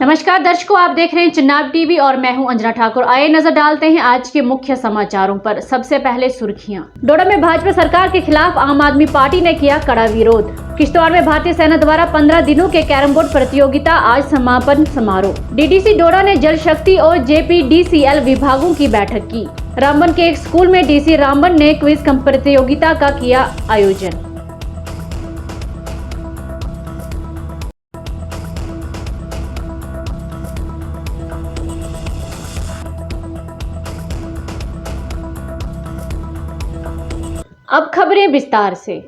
नमस्कार दर्शकों, आप देख रहे हैं चिन्नाब टीवी और मैं हूं अंजना ठाकुर। आइए नजर डालते हैं आज के मुख्य समाचारों पर। सबसे पहले सुर्खियां। डोडा में भाजपा सरकार के खिलाफ आम आदमी पार्टी ने किया कड़ा विरोध। किश्तवाड़ में भारतीय सेना द्वारा 15 दिनों के कैरम बोर्ड प्रतियोगिता आज समापन समारोह। डीडीसी डोडा ने जल शक्ति और जेपीडीसीएल विभागों की बैठक की। रामबन के एक स्कूल में डीसी रामबन ने क्विज प्रतियोगिता का किया आयोजन। अब खबरें विस्तार से।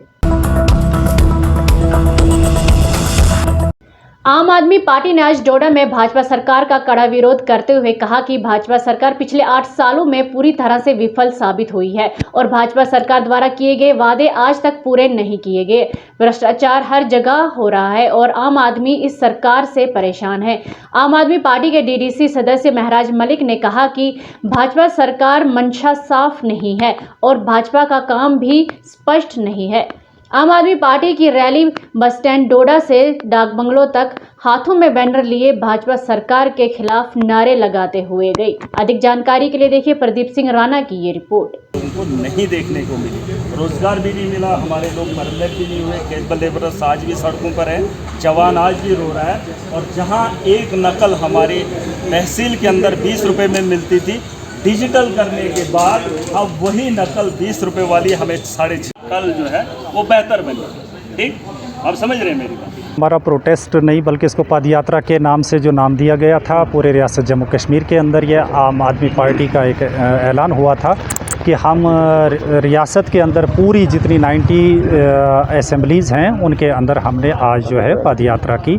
आम आदमी पार्टी ने आज डोडा में भाजपा सरकार का कड़ा विरोध करते हुए कहा कि भाजपा सरकार पिछले 8 सालों में पूरी तरह से विफल साबित हुई है और भाजपा सरकार द्वारा किए गए वादे आज तक पूरे नहीं किए गए। भ्रष्टाचार हर जगह हो रहा है और आम आदमी इस सरकार से परेशान है। आम आदमी पार्टी के डीडीसी सदस्य महराज मलिक ने कहा कि भाजपा सरकार मंशा साफ नहीं है और भाजपा का काम भी स्पष्ट नहीं है। आम आदमी पार्टी की रैली बस स्टैंड डोडा से डाक बंगलों तक हाथों में बैनर लिए भाजपा सरकार के खिलाफ नारे लगाते हुए गई। अधिक जानकारी के लिए देखिए प्रदीप सिंह राणा की ये रिपोर्ट। उनको नहीं देखने को मिली, रोजगार भी नहीं मिला, हमारे लोग मरम्मत भी नहीं हुए, कैजुअल लेबरर्स आज भी सड़कों पर है, जवान आज भी रो रहा है। और जहां एक नकल हमारी तहसील के अंदर 20 रुपये में मिलती थी, डिजिटल करने के बाद अब वही नकल 20 रुपये वाली हमें 6.5 कल जो है वो बेहतर बनी। ठीक, आप समझ रहे हैं मेरी बात। हमारा प्रोटेस्ट नहीं बल्कि इसको पदयात्रा के नाम से जो नाम दिया गया था, पूरे रियासत जम्मू कश्मीर के अंदर यह आम आदमी पार्टी का एक ऐलान हुआ था कि हम रियासत के अंदर पूरी जितनी 90 असेंबलीज़ हैं उनके अंदर हमने आज जो है पदयात्रा की।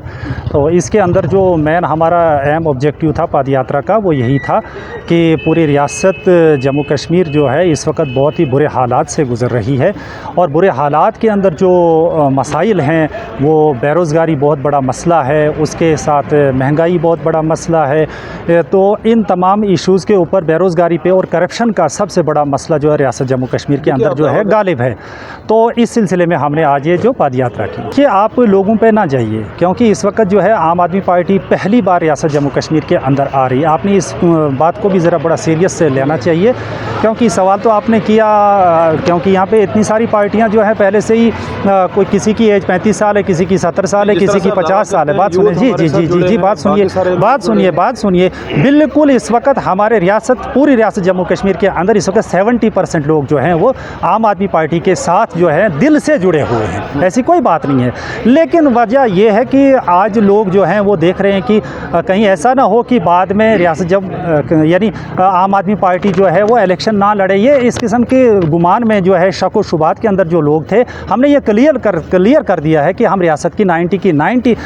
तो इसके अंदर जो मेन हमारा अहम ऑब्जेक्टिव था पदयात्रा का वो यही था कि पूरी रियासत जम्मू कश्मीर जो है इस वक्त बहुत ही बुरे हालात से गुज़र रही है और बुरे हालात के अंदर जो मसाइल हैं वो बेरोज़गारी बहुत बड़ा मसला है, उसके साथ महंगाई बहुत बड़ा मसला है। तो इन तमाम इश्यूज़ के ऊपर बेरोज़गारी पे और करप्शन का सबसे बड़ा मसला जो है रियासत जम्मू कश्मीर के अंदर जो है गालिब है। तो इस सिलसिले में हमने आज ये जो पदयात्रा की कि आप लोगों पे ना जाइए, क्योंकि इस वक्त जो है आम आदमी पार्टी पहली बार रियासत जम्मू कश्मीर के अंदर आ रही है। आपने इस बात को भी ज़रा बड़ा सीरियस से लेना चाहिए, क्योंकि सवाल तो आपने किया, क्योंकि यहाँ पे इतनी सारी पार्टियाँ जो हैं पहले से ही कोई किसी की एज 35 साल है, किसी की 70 साल है, किसी की 50 साल है। बात सुनिए जी जी जी जी जी बात सुनिए। बिल्कुल इस वक्त हमारे रियासत पूरी रियासत जम्मू कश्मीर के अंदर इस वक्त 70% लोग जो हैं वो आम आदमी पार्टी के साथ जो है दिल से जुड़े हुए हैं, ऐसी कोई बात नहीं है। लेकिन वजह यह है कि आज लोग जो हैं वो देख रहे हैं कि कहीं ऐसा ना हो कि बाद में रियासत जब यानी आम आदमी पार्टी जो है वो इलेक्शन ना लड़े। ये इस किस्म के गुमान में जो है शक व शुबात के अंदर जो लोग थे, हमने ये क्लियर कर दिया है कि हम रियासत की 90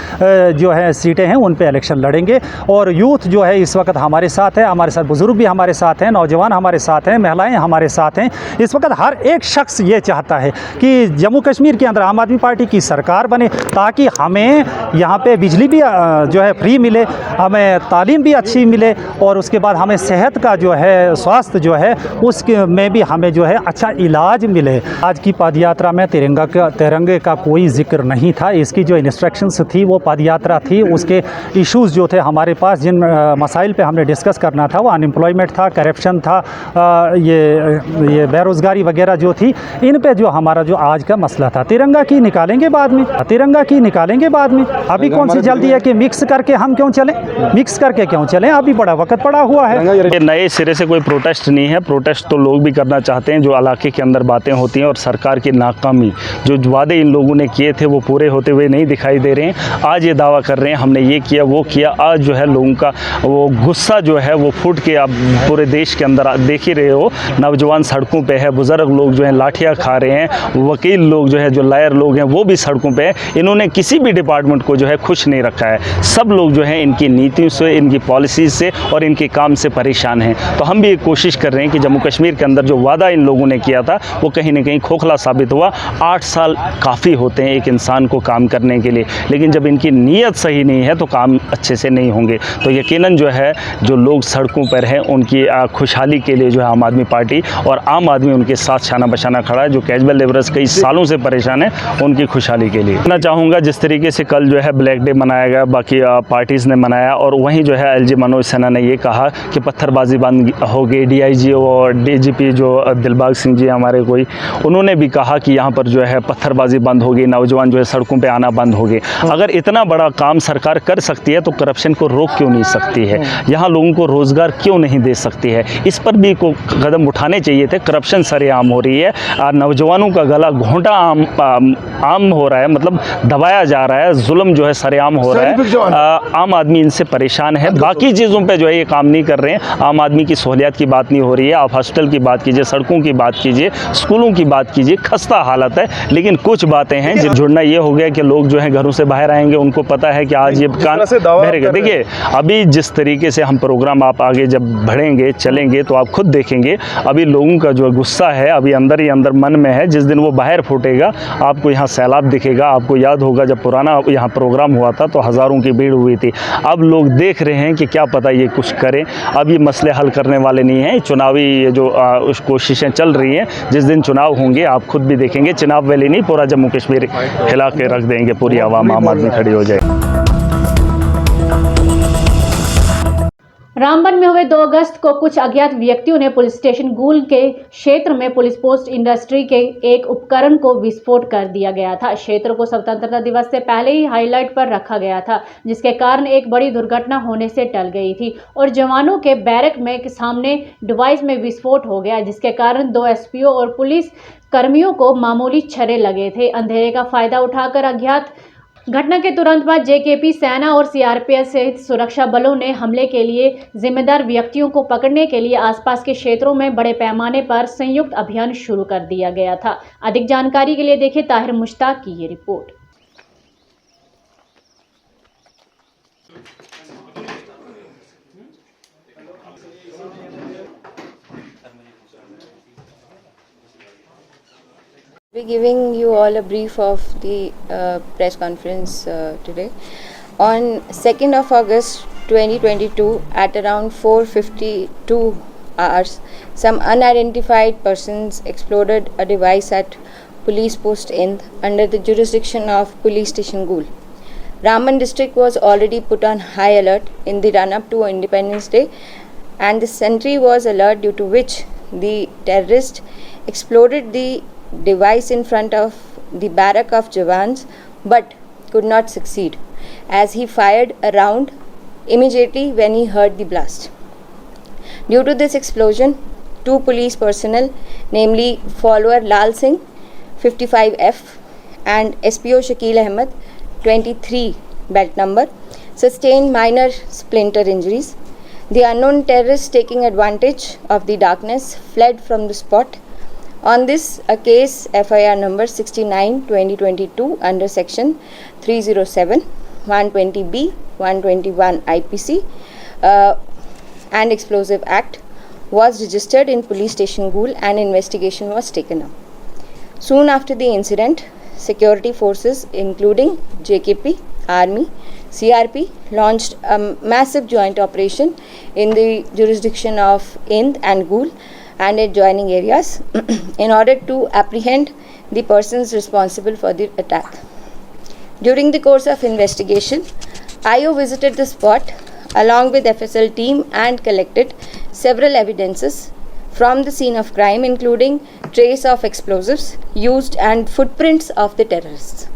जो है सीटें हैं उन पे इलेक्शन लड़ेंगे। और यूथ जो है इस वक्त हमारे साथ है, हमारे साथ बुजुर्ग भी हमारे साथ हैं, नौजवान हमारे साथ हैं, महिलाएं हमारे साथ हैं। इस वक्त हर एक शख्स ये चाहता है कि जम्मू कश्मीर के अंदर आम आदमी पार्टी की सरकार बने, ताकि हमें यहाँ पे बिजली भी जो है फ्री मिले, हमें तालीम भी अच्छी मिले और उसके बाद हमें सेहत का जो है स्वास्थ्य जो है उसके में भी हमें जो है अच्छा इलाज मिले। आज की पदयात्रा में तिरंगे का कोई जिक्र नहीं था। इसकी जो इंस्ट्रक्शंस थी वो पदयात्रा थी, उसके इश्यूज़ जो थे हमारे पास, जिन मसाइल पे हमने डिस्कस करना था, वो अनएम्प्लॉयमेंट था, करप्शन था, ये बेरोज़गारी वगैरह जो थी, इन पे जो हमारा जो आज का मसला था। तिरंगा की निकालेंगे बाद में, अभी कौन सी जल्दी है कि मिक्स करके हम क्यों चलें, अभी बड़ा वक्त पड़ा हुआ है। नए सिरे से कोई प्रोटेस्ट नहीं है, प्रोटेस्ट तो लोग भी करना चाहते हैं। जो इलाके के अंदर बातें होती हैं और सरकार की नाकामी, जो वादे इन लोगों ने किए थे वो पूरे होते हुए नहीं दिखाई दे रहे हैं। आज ये दावा कर रहे हैं हमने ये किया वो किया। आज जो है लोगों का वो गुस्सा जो है वो फूट के आप पूरे देश के अंदर देख ही रहे हो। नौजवान सड़कों पे है, बुजुर्ग लोग जो हैं लाठियाँ खा रहे हैं, वकील लोग जो है, जो लायर लोग हैं वो भी सड़कों पे हैं। इन्होंने किसी भी डिपार्टमेंट को जो है खुश नहीं रखा है। सब लोग जो है इनकी नीतियों से, इनकी पॉलिसीज़ से और इनके काम से परेशान हैं। तो हम भी कोशिश कर रहे हैं कि जम्मू कश्मीर के अंदर जो वादा इन लोगों ने किया था वो कहीं ना कहीं खोखला साबित हुआ। 8 साल काफ़ी होते हैं एक इंसान को काम करने के लिए, लेकिन जब इनकी नीयत सही नहीं है तो काम अच्छे से नहीं होंगे। तो यकीनन जो है जो लोग सड़कों पर हैं उनकी खुशहाली के लिए जो है आम आदमी पार्टी पार्टी और आम आदमी उनके साथ शाना बशाना खड़ा है। जो कैजुअल लेबरर्स कई सालों से परेशान है उनकी खुशहाली के लिए मैं चाहूँगा जिस तरीके से कल जो है ब्लैक डे मनाया गया, बाकी पार्टीज़ ने मनाया, और वहीं जो है एलजी मनोज सिन्हा ने ये कहा कि पत्थरबाजी बंद होगी। डीआईजी और डीजीपी जो दिलबाग सिंह जी हमारे कोई, उन्होंने भी कहा कि यहाँ पर जो है पत्थरबाजी बंद होगी, नौजवान जो है सड़कों पे आना बंद होगी। अगर इतना बड़ा काम सरकार कर सकती है तो करप्शन को रोक क्यों नहीं सकती है? यहाँ लोगों को रोज़गार क्यों नहीं दे सकती है? इस पर भी को कदम उठाने चाहिए थे। करप्शन सरेआम हो रही है और नौजवानों का गला घोंटा आम हो रहा है, मतलब दबाया जा रहा है, जुल्म जो है सरेआम हो रहा है। आम आदमी इनसे परेशान है। बाकी चीज़ों पे जो है ये काम नहीं कर रहे हैं। आम आदमी की सहूलियत की बात नहीं हो रही है। आप हॉस्पिटल की बात कीजिए, सड़कों की बात कीजिए, स्कूलों की बात कीजिए, खस्ता हालत है। लेकिन कुछ बातें हैं जिन जुड़ना ये हो गया कि लोग जो है घरों से बाहर आएंगे, उनको पता है कि आज ये कान बहरेगा। देखिए अभी जिस तरीके से हम प्रोग्राम आप आगे जब बढ़ेंगे चलेंगे तो आप खुद देखेंगे अभी लोगों का जो गुस्सा है अभी अंदर ही अंदर मन में है। जिस दिन वो बाहर फूटेगा आपको यहाँ सैलाब दिखेगा। आपको याद होगा जब पुराना यहाँ प्रोग्राम हुआ था तो हज़ारों की भीड़ हुई थी। अब लोग देख रहे हैं कि क्या पता ये कुछ करें। अब ये मसले हल करने वाले नहीं हैं। चुनावी ये जो कोशिशें चल रही हैं, जिस दिन चुनाव होंगे आप खुद भी देखेंगे चिनाब वैली नहीं पूरा जम्मू कश्मीर हिला के रख देंगे। पूरी आवाम आम आदमी खड़ी हो जाए। रामबन में हुए 2 अगस्त को कुछ अज्ञात व्यक्तियों ने पुलिस स्टेशन गूल के क्षेत्र में पुलिस पोस्ट इंडस्ट्री के एक उपकरण को विस्फोट कर दिया गया था। क्षेत्र को स्वतंत्रता दिवस से पहले ही हाईलाइट पर रखा गया था, जिसके कारण एक बड़ी दुर्घटना होने से टल गई थी और जवानों के बैरक में सामने डिवाइस में विस्फोट हो गया, जिसके कारण 2 एसपीओ और पुलिस कर्मियों को मामूली छर्रे लगे थे। अंधेरे का फायदा उठाकर अज्ञात घटना के तुरंत बाद जेकेपी, सेना और सीआरपीएफ सहित सुरक्षा बलों ने हमले के लिए जिम्मेदार व्यक्तियों को पकड़ने के लिए आसपास के क्षेत्रों में बड़े पैमाने पर संयुक्त अभियान शुरू कर दिया गया था। अधिक जानकारी के लिए देखिए ताहिर मुश्ताक की ये report. We're giving you all a brief of the press conference today. On 2nd of August 2022 at around 4:52 hours, some unidentified persons exploded a device at Police Post Ind under the jurisdiction of Police Station Gul. Ramban district was already put on high alert in the run-up to Independence Day, and the sentry was alert, due to which the terrorist exploded the device in front of the barrack of Jawans but could not succeed, as he fired a round immediately when he heard the blast. Due to this explosion, 2 police personnel, namely follower Lal Singh 55F and SPO Shakil Ahmed 23 belt number, sustained minor splinter injuries. The unknown terrorist, taking advantage of the darkness, fled from the spot. On this, a case FIR number 69/2022 under section 307, 120B, 121 IPC and Explosive Act was registered in Police Station Gul and investigation was taken up. Soon after the incident, security forces including JKP, Army, CRP launched a massive joint operation in the jurisdiction of Ind and Gul and adjoining areas in order to apprehend the persons responsible for the attack. During the course of investigation, IO visited the spot along with FSL team and collected several evidences from the scene of crime, including trace of explosives used and footprints of the terrorists.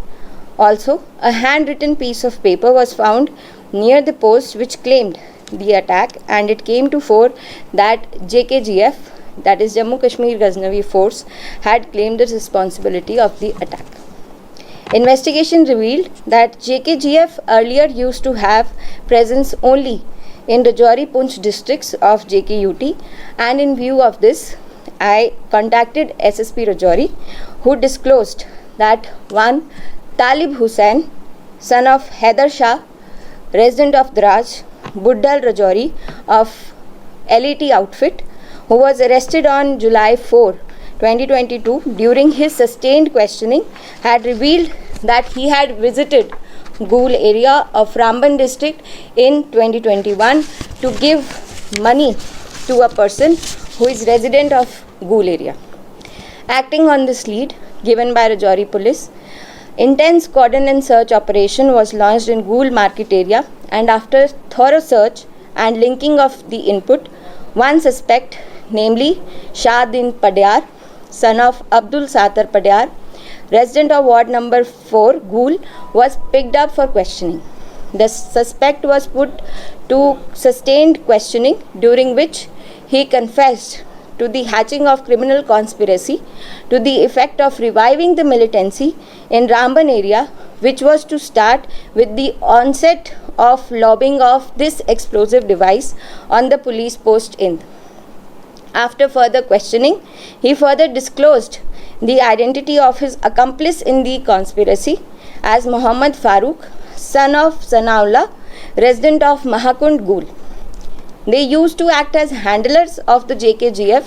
Also, a handwritten piece of paper was found near the post which claimed the attack, and it came to fore that JKGF, that is Jammu Kashmir Ghaznavi Force, had claimed the responsibility of the attack. Investigation revealed that JKGF earlier used to have presence only in Rajouri Poonch districts of JKUT, and in view of this, I contacted SSP Rajouri, who disclosed that one Talib Hussain, son of Haider Shah, resident of Draj, Buddhal Rajouri of LET outfit, who was arrested on July 4, 2022, during his sustained questioning, had revealed that he had visited Gul area of Ramban district in 2021 to give money to a person who is resident of Ghool area. Acting on this lead given by Rajouri police, intense cordon and search operation was launched in Ghool market area, and after thorough search and linking of the input, one suspect, namely Shahadin Padyar, son of Abdul Sattar Padyar, resident of ward number 4, Ghool, was picked up for questioning. The suspect was put to sustained questioning, during which he confessed to the hatching of criminal conspiracy to the effect of reviving the militancy in Ramban area, which was to start with the onset of lobbing of this explosive device on the police post in. After further questioning, he further disclosed the identity of his accomplice in the conspiracy as Muhammad Farooq, son of Sanaullah, resident of Mahakund, Ghool. They used to act as handlers of the JKGF,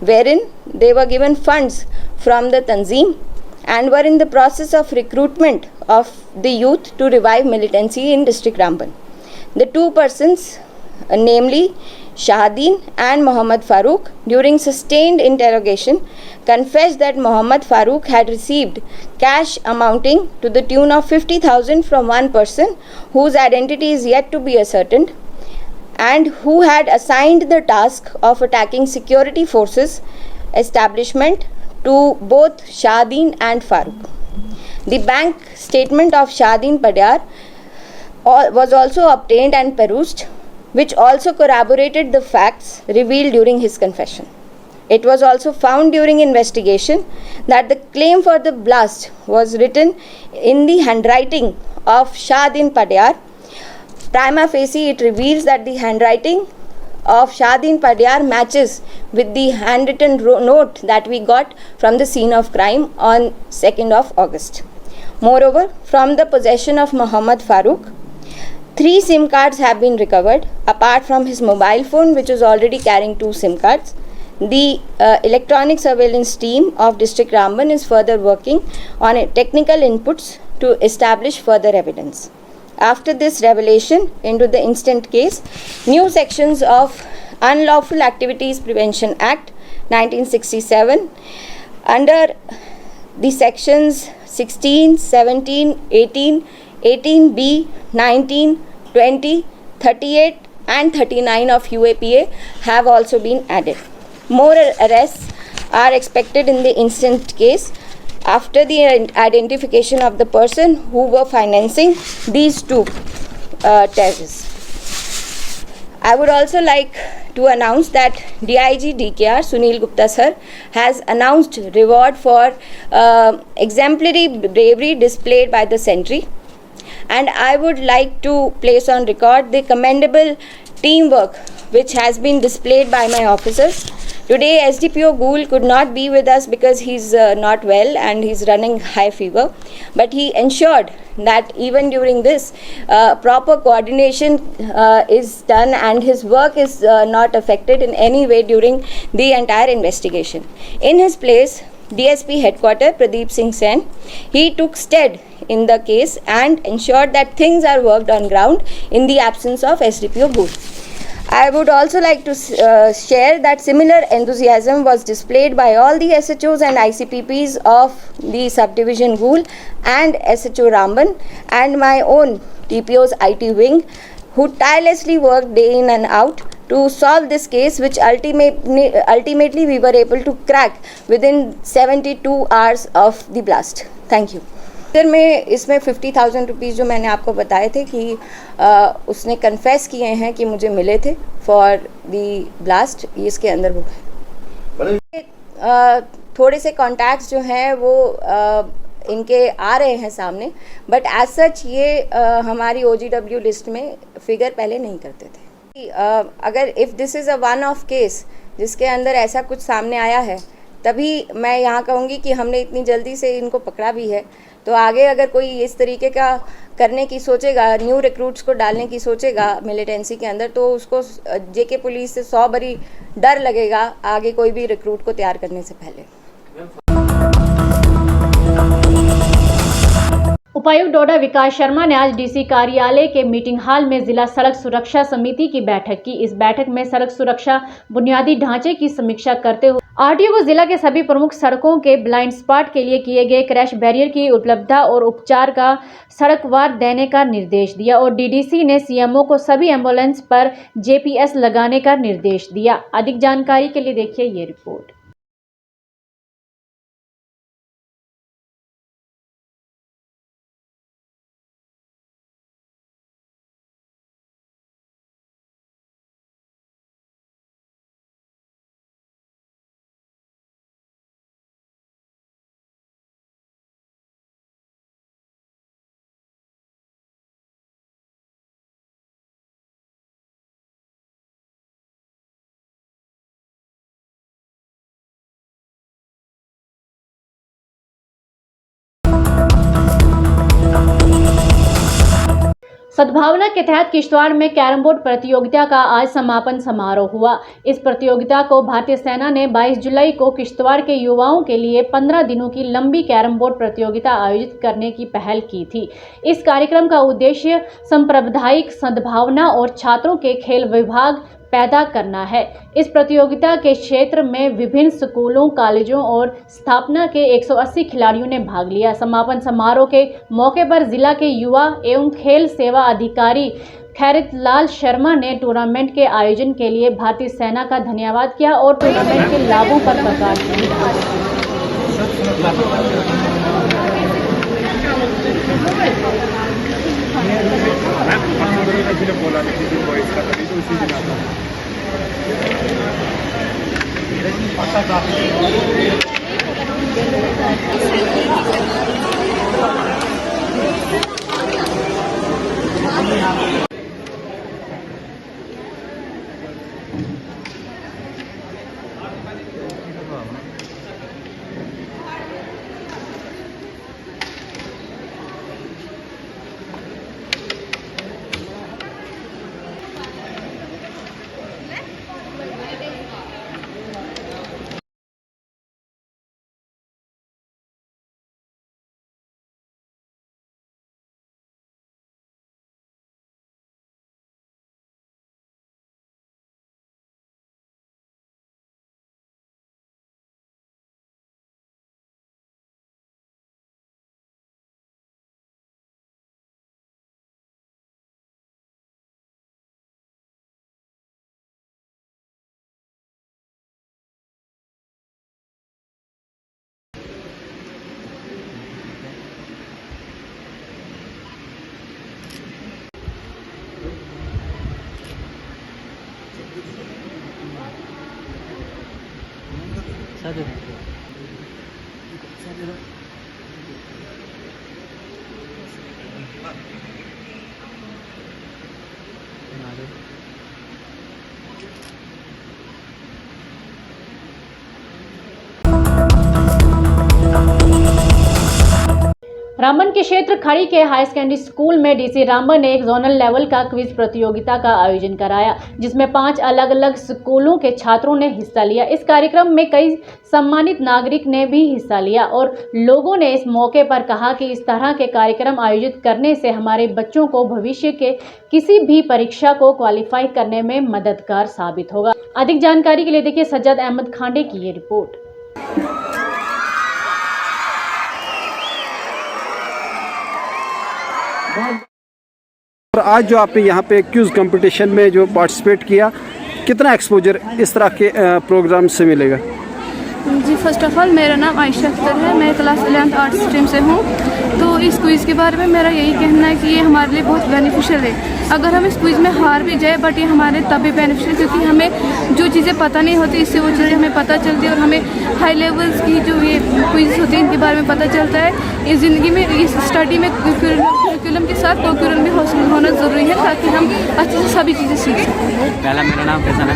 wherein they were given funds from the Tanzim and were in the process of recruitment of the youth to revive militancy in district Ramban. The two persons, namely Shahadin and Muhammad Farooq, during sustained interrogation, confessed that Muhammad Farooq had received cash amounting to the tune of 50,000 from one person whose identity is yet to be ascertained, and who had assigned the task of attacking security forces establishment to both Shahadin and Farooq. The bank statement of Shahadin Padyar was also obtained and perused, which also corroborated the facts revealed during his confession. It was also found during investigation that the claim for the blast was written in the handwriting of Shahadin Padyar. Prima facie, it reveals that the handwriting of Shahadin Padyar matches with the handwritten note that we got from the scene of crime on 2nd of August. Moreover, from the possession of Muhammad Farooq, 3 SIM cards have been recovered, apart from his mobile phone, which is already carrying 2 SIM cards. The electronic surveillance team of District Ramban is further working on technical inputs to establish further evidence. After this revelation into the instant case, new sections of Unlawful Activities Prevention Act 1967 under the sections 16, 17, 18, 18B, 19, 20, 38 and 39 of UAPA have also been added. More arrests are expected in the instant case after the identification of the person who were financing these two terrorists. I would also like to announce that DIG DKR Sunil Gupta sir has announced reward for exemplary bravery displayed by the sentry, and I would like to place on record the commendable teamwork which has been displayed by my officers. Today SDPO Ghool could not be with us because he's not well and he's running high fever, but he ensured that even during this proper coordination is done and his work is not affected in any way during the entire investigation. In his place, DSP headquarters Pradeep Singh Sen, he took stead in the case and ensured that things are worked on ground in the absence of SDPO Ghool. I would also like to share that similar enthusiasm was displayed by all the SHOs and ICPPs of the subdivision Ghool and SHO Ramban and my own TPO's IT wing, who tirelessly worked day in and out to solve this case, which ultimately we were able to crack within 72 hours of the blast. Thank you. Sir में इसमें 50,000 rupees जो मैंने आपको बताए थे कि उसने confess किए हैं कि मुझे मिले थे फॉर दी ब्लास्ट, इसके अंदर वो है। थोड़े से कॉन्टैक्ट्स जो हैं वो इनके आ रहे हैं सामने, बट एज सच ये हमारी OGW लिस्ट में फिगर पहले नहीं करते थे। अगर if this is a one of case जिसके अंदर ऐसा कुछ सामने आया है, तभी मैं यहाँ कहूँगी कि हमने इतनी जल्दी से इनको पकड़ा भी है। तो आगे अगर कोई इस तरीके का करने की सोचेगा, न्यू रिक्रूट्स को डालने की सोचेगा मिलिटेंसी के अंदर, तो उसको जेके पुलिस से 100 बारी डर लगेगा आगे कोई भी रिक्रूट को तैयार करने से पहले। उपायुक्त डोडा विकास शर्मा ने आज डीसी कार्यालय के मीटिंग हॉल में जिला सड़क सुरक्षा समिति की बैठक की। इस बैठक में सड़क सुरक्षा बुनियादी ढांचे की समीक्षा करते हुए आरटीओ को जिला के सभी प्रमुख सड़कों के ब्लाइंड स्पॉट के लिए किए गए क्रैश बैरियर की उपलब्धता और उपचार का सड़कवार देने का निर्देश दिया और डीडीसी ने सीएमओ को सभी एम्बुलेंस पर जेपीएस लगाने का निर्देश दिया। अधिक जानकारी के लिए देखिए ये रिपोर्ट। सद्भावना के तहत किश्तवाड़ में कैरम बोर्ड प्रतियोगिता का आज समापन समारोह हुआ। इस प्रतियोगिता को भारतीय सेना ने 22 जुलाई को किश्तवाड़ के युवाओं के लिए 15 दिनों की लंबी कैरम बोर्ड प्रतियोगिता आयोजित करने की पहल की थी। इस कार्यक्रम का उद्देश्य सांप्रदायिक सद्भावना और छात्रों के खेल विभाग पैदा करना है। इस प्रतियोगिता के क्षेत्र में विभिन्न स्कूलों, कॉलेजों और स्थापना के 180 खिलाड़ियों ने भाग लिया। समापन समारोह के मौके पर जिला के युवा एवं खेल सेवा अधिकारी खैरतलाल शर्मा ने टूर्नामेंट के आयोजन के लिए भारतीय सेना का धन्यवाद किया और टूर्नामेंट के लाभों पर प्रकाश रामबन के क्षेत्र खड़ी के हाई सेकेंडरी स्कूल में डीसी रामबन ने एक जोनल लेवल का क्विज प्रतियोगिता का आयोजन कराया, जिसमें 5 अलग अलग स्कूलों के छात्रों ने हिस्सा लिया। इस कार्यक्रम में कई सम्मानित नागरिक ने भी हिस्सा लिया और लोगों ने इस मौके पर कहा कि इस तरह के कार्यक्रम आयोजित करने से हमारे बच्चों को भविष्य के किसी भी परीक्षा को क्वालिफाई करने में मददगार साबित होगा। अधिक जानकारी के लिए देखिए सज्जाद अहमद खांडे की ये रिपोर्ट। और आज जो आपने यहाँ पे क्विज कंपटीशन में जो पार्टिसिपेट किया, कितना एक्सपोजर इस तरह के प्रोग्राम से मिलेगा? जी, फर्स्ट ऑफ ऑल मेरा नाम आयशा अख्तर है, मैं क्लास 11th आर्ट्स स्ट्रीम से हूँ। तो इस क्विज़ के बारे में मेरा यही कहना है कि ये हमारे लिए बहुत बेनिफिशियल है। अगर हम इस क्विज़ में हार भी जाए बट ये हमारे तब भी बेनिफिशियल, क्योंकि हमें जो चीज़ें पता नहीं होती इससे वो चीज़ें हमें पता चलती है और हमें हाई लेवल्स की जो ये क्विज़ होती है इनके बारे में पता चलता है। इस ज़िंदगी में इस स्टडी में करिकुलम के साथ कोकुलम भी होना ज़रूरी है ताकि हम अच्छे से सभी चीज़ें सीख सकें। पहला मेरा नाम फैज़ान है।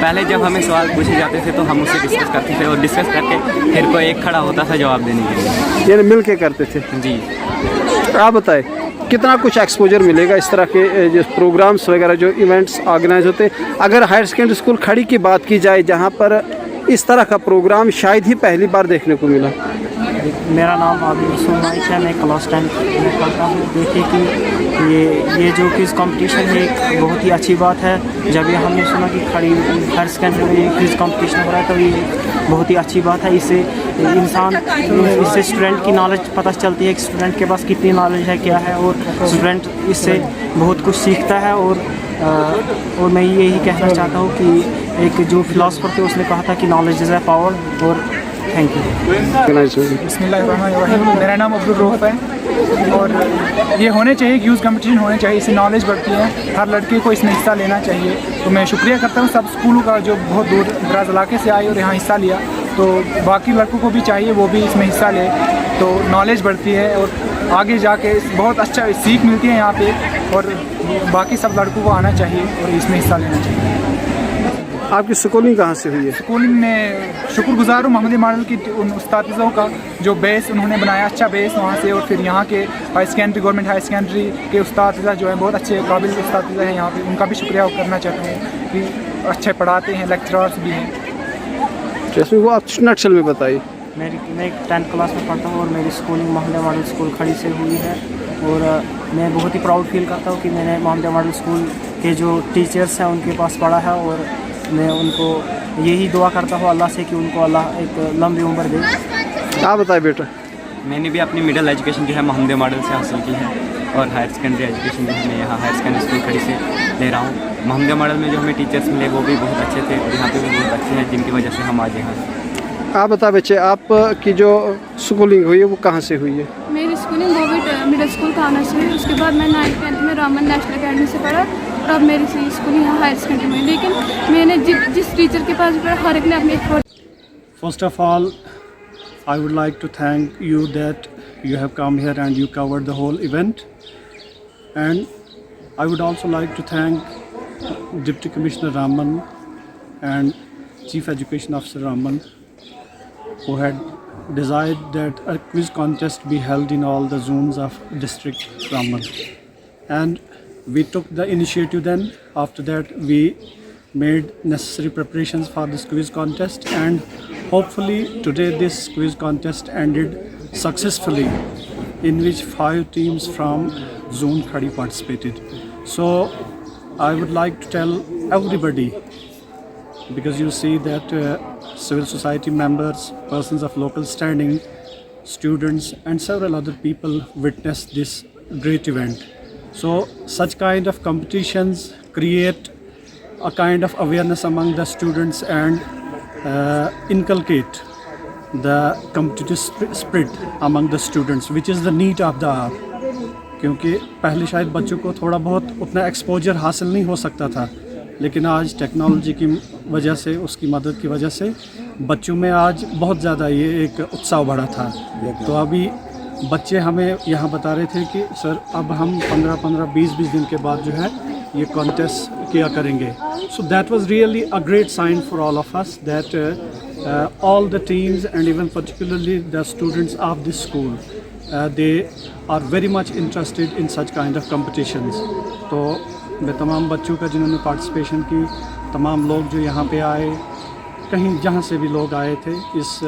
पहले जब हमें सवाल पूछे जाते थे तो हम उससे डिस्कस करते थे और डिस्कस करके फिर कोई एक खड़ा होता था जवाब देने के लिए। ये मिल के करते थे? जी। आप बताएं कितना कुछ एक्सपोजर मिलेगा इस तरह के जो प्रोग्राम्स वगैरह जो इवेंट्स ऑर्गेनाइज होते हैं? अगर हायर सेकेंडरी स्कूल खड़ी की बात की जाए जहाँ पर इस तरह का प्रोग्राम शायद ही पहली बार देखने को मिला। मेरा नाम आबिद हुसैन नाइक है, मैं क्लास 10 में पढ़ता हूँ। देखिए कि ये जो क्विज़ कंपटीशन है एक बहुत ही अच्छी बात है। जब ये हमने सुना कि खड़ी हायर सेकेंडरी में क्विज़ कंपटीशन हो रहा है तो ये बहुत ही अच्छी बात है। इससे स्टूडेंट की नॉलेज पता चलती है कि स्टूडेंट के पास कितनी नॉलेज है, क्या है, और स्टूडेंट इससे बहुत कुछ सीखता है। और मैं यही कहना चाहता हूँ कि एक जो फिलोसफर थे उसने कहा था कि नॉलेज इज़ अ पावर। और थैंक यू। बिस्मिल्लाहिर्रहमानिर्रहीम। मेरा नाम अब्दुल रऊफ है और ये होने चाहिए, यूज़ कंपटीशन होने चाहिए, इससे नॉलेज बढ़ती है, हर लड़के को इसमें हिस्सा लेना चाहिए। तो मैं शुक्रिया करता हूँ सब स्कूलों का जो बहुत दूर दराज इलाके से आए और यहाँ हिस्सा लिया। तो बाकी लड़कों को भी चाहिए वो भी इसमें हिस्सा ले, तो नॉलेज बढ़ती है और आगे जाके बहुत अच्छा सीख मिलती है यहाँ पे। और बाकी सब लड़कों को आना चाहिए और इसमें हिस्सा लेना चाहिए। आपकी स्कूलिंग कहाँ से हुई है? स्कूलिंग में शुक्रगुजार हूँ मोहम्मदी मॉडल की उन उस्तादिज़ों का जो बेस उन्होंने बनाया, अच्छा बेस वहाँ से। और फिर यहाँ के high secondary, government high secondary के उस्तादिज़ा जो हैं बहुत अच्छे काबिल उस्तादिज़ा हैं यहाँ पे, उनका भी शुक्रिया करना चाहता हूँ कि अच्छे पढ़ाते हैं, लेक्चरर्स भी हैं। जैसे वो आप नक्शल में बताइए। मैं 10th क्लास में पढ़ता हूँ और मेरी स्कूलिंग मोहम्मद मॉडल स्कूल खड़ी से हुई है। और मैं बहुत ही प्राउड फील करता हूँ कि मैंने मोहम्मद मॉडल स्कूल के जो टीचर्स हैं उनके पास पढ़ा है। और मैं उनको यही दुआ करता हूँ अल्लाह से कि उनको अल्लाह एक लंबी उम्र दे। आप बताए बेटा। मैंने भी अपनी मिडिल एजुकेशन जो है मोहम्मद मॉडल से हासिल की है और हायर सेकेंडरी एजुकेशन जो है मैं यहाँ हायर सेकेंडरी स्कूल खड़ी से ले रहा हूँ। मोहम्मद मॉडल में जो हमें टीचर्स मिले वो भी बहुत अच्छे थे और यहाँ पे भी बहुत अच्छे हैं, जिनकी वजह से हम आज यहाँ हैं। आप बता बच्चे, आपकी जो स्कूलिंग हुई है वो कहाँ से हुई है? मेरी स्कूलिंग गोविड मिडिल स्कूल थाना से हुई। उसके बाद मैं 9th 10th में रामन नेशनल अकेडमी से पढ़ा और अब मेरी स्कूलिंग यहाँ हायर सेकेंडरी में। लेकिन मैंने जिस टीचर के पास पढ़ा हर एक ने अपनी First of all, I would like to thank you that you have come here and you covered the whole event. And I would also like to thank Deputy Commissioner Raman and Chief Education Officer Raman, who had desired that a quiz contest be held in all the zones of district Raman. And we took the initiative then. After that, we made necessary preparations for this quiz contest, and hopefully today this quiz contest ended successfully, in which 5 teams from Zone Khadi participated. So I would like to tell everybody, because you see that civil society members, persons of local standing, students and several other people witnessed this great event. So such kind of competitions create a kind of awareness among the students and inculcate the competitive spirit among the students, which is the need of the hour. क्योंकि पहले शायद बच्चों को थोड़ा बहुत उतना exposure हासिल नहीं हो सकता था, लेकिन आज टेक्नोलॉजी की वजह से, उसकी मदद की वजह से बच्चों में आज बहुत ज़्यादा ये एक उत्साह बढ़ा था। तो अभी बच्चे हमें यहाँ बता रहे थे कि सर अब हम 15-15, 20-20 दिन के बाद जो है ये कॉन्टेस्ट किया करेंगे. So that was really a great sign for all of us that all the teams and even particularly the students of this school, they are very much interested in such kind of competitions. तो मैं तमाम बच्चों का जिन्होंने participation की, तमाम लोग जो यहाँ पे आए, कहीं जहाँ से भी लोग आए थे इस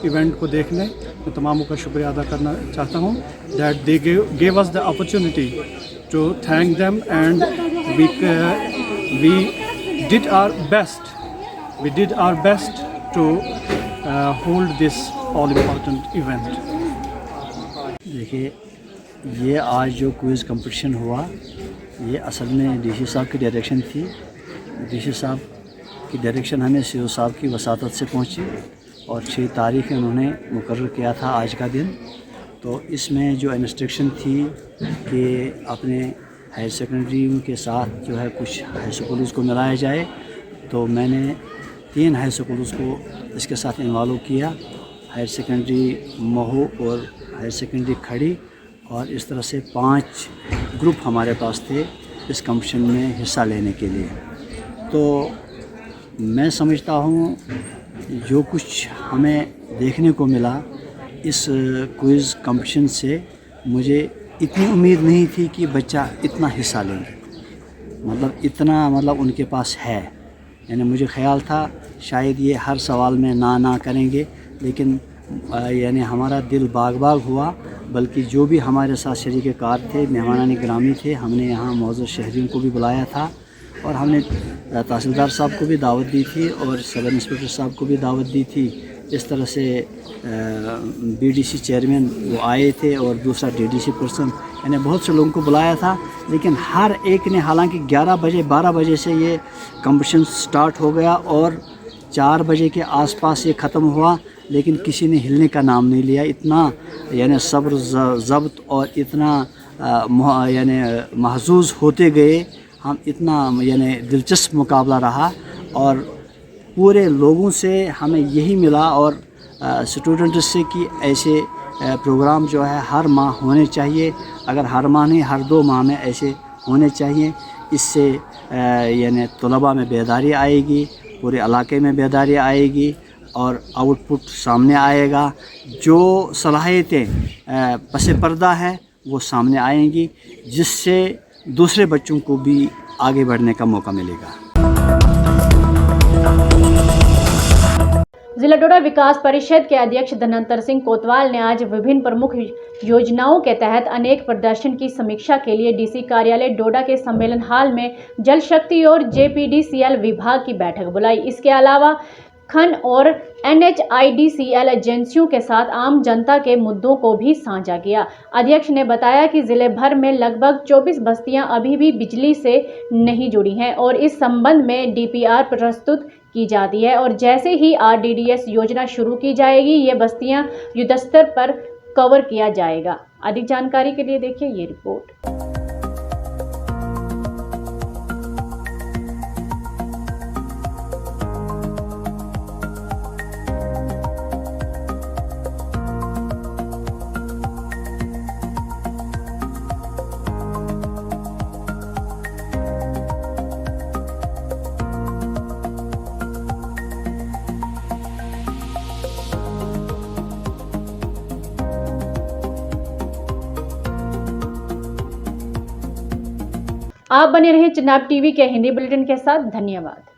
इवेंट को देखने, मैं तमामों का शुक्रिया अदा करना चाहता हूँ that they gave us the opportunity to thank them, and we did our best. We did our best to hold this all important event. देखिए, ये आज जो क्विज़ कंपटीशन हुआ, ये असल में डीसी साहब की डायरेक्शन थी. डीसी साहब की डायरेक्शन हमें सीओ साहब की वसातत से पहुंची और 6 तारीख उन्होंने मुकर्रर किया था आज का दिन. तो इसमें जो इंस्ट्रक्शन थी कि अपने हायर सेकेंडरी के साथ जो है कुछ हाई स्कूल्स को मिलाया जाए, तो मैंने 3 हाई स्कूल्स को इसके साथ इन्वॉल्व किया, हायर सेकेंडरी महू और हायर सेकेंडरी खड़ी, और इस तरह से 5 ग्रुप हमारे पास थे इस कंपटीशन में हिस्सा लेने के लिए. तो मैं समझता हूँ जो कुछ हमें देखने को मिला इस क्विज़ कंपटीशन से, मुझे इतनी उम्मीद नहीं थी कि बच्चा इतना हिस्सा लेंगे, मतलब उनके पास है. यानी मुझे ख्याल था शायद ये हर सवाल में ना करेंगे, लेकिन यानी हमारा दिल बाग हुआ. बल्कि जो भी हमारे साथ शरीक कार थे, मेहमानान गिरामी थे, हमने यहाँ मौजूद शहरियों को भी बुलाया था और हमने तहसीलदार साहब को भी दावत दी थी और सब इंस्पेक्टर साहब को भी दावत दी थी। इस तरह से बीडीसी चेयरमैन वो आए थे और दूसरा डीडीसी पर्सन, यानी बहुत से लोगों को बुलाया था, लेकिन हर एक ने, हालांकि 11 बजे 12 बजे से ये कंपटीशन स्टार्ट हो गया और 4 बजे के आसपास ये ख़त्म हुआ, लेकिन किसी ने हिलने का नाम नहीं लिया। इतना यानी सब्र ज़ब्त और इतना यानी महजूज़ होते गए हम, इतना यानी दिलचस्प मुकाबला रहा और पूरे लोगों से हमें यही मिला और स्टूडेंट्स से कि ऐसे प्रोग्राम जो है हर माह होने चाहिए, अगर हर माह नहीं हर 2 माह में ऐसे होने चाहिए। इससे यानी तलबा में बेदारी आएगी, पूरे इलाके में बेदारी आएगी और आउटपुट सामने आएगा। जो सलाहियतें पसे पर्दा है वो सामने आएंगी, जिससे दूसरे बच्चों को भी आगे बढ़ने का मौका मिलेगा। जिला डोडा विकास परिषद के अध्यक्ष धनंतर सिंह कोतवाल ने आज विभिन्न प्रमुख योजनाओं के तहत अनेक प्रदर्शन की समीक्षा के लिए डीसी कार्यालय डोडा के सम्मेलन हॉल में जल शक्ति और जेपीडीसीएल विभाग की बैठक बुलाई। इसके अलावा खन और NHIDCL एजेंसियों के साथ आम जनता के मुद्दों को भी साझा किया। अध्यक्ष ने बताया कि जिले भर में लगभग 24 बस्तियां अभी भी बिजली से नहीं जुड़ी हैं और इस संबंध में DPR प्रस्तुत की जाती है और जैसे ही RDDS योजना शुरू की जाएगी ये बस्तियां युद्धस्तर पर कवर किया जाएगा। अधिक जानकारी के लिए देखिए ये रिपोर्ट। आप बने रहे चिनाब टीवी के हिंदी बुलेटिन के साथ। धन्यवाद।